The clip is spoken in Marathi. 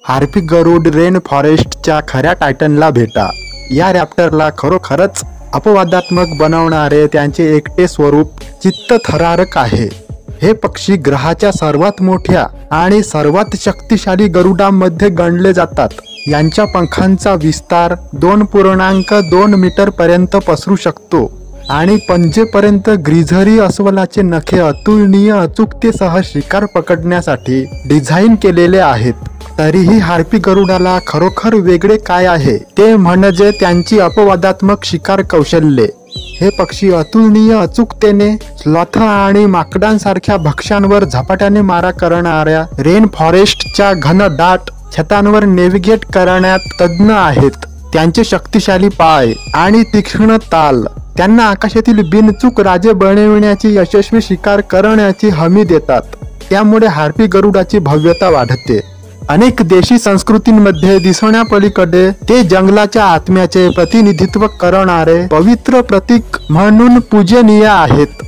हार्पी गरुड रेन फॉरेस्टच्या खऱ्या टायटनला भेटा. या रॅप्टरला खरोखरच अपवादात्मक बनवणारे त्यांचे एकटे स्वरूप चित्तथरारक आहे. हे पक्षी ग्रहाच्या सर्वात मोठ्या आणि सर्वात शक्तिशाली गरुडांमध्ये गणले जातात. यांच्या पंखांचा विस्तार 2.2 मीटर पर्यंत पसरू शकतो आणि पंजेपर्यंत ग्रीझरी अस्वलाचे नखे अतुलनीय अचूकतेसह शिकार पकडण्यासाठी डिझाईन केलेले आहेत. तरीही हार्पी गरुडाला खरोखर वेगळे काय आहे ते म्हणजे त्यांची अपवादात्मक शिकार कौशल्ये. हे पक्षी अतुलनीय अचूकतेने स्लॉथ आणि माकडांसारख्या भक्ष्यांवर झपाट्याने मारा करणाऱ्या रेन फॉरेस्टच्या घनदाट छतांवर नेव्हिगेट करण्यात तज्ज्ञ आहेत. त्यांचे शक्तिशाली पाय आणि तीक्ष्ण ताल त्यांना आकाशातील बिनचूक राजे बनविण्याची यशस्वी शिकार करण्याची हमी देतात. त्यामुळे हार्पी गरुडाची भव्यता वाढते. अनेक देशी संस्कृतींमध्ये दिसण्यापलीकडे ते जंगलाच्या आत्म्याचे प्रतिनिधित्व करणारे पवित्र प्रतीक म्हणून पूजनीय आहेत.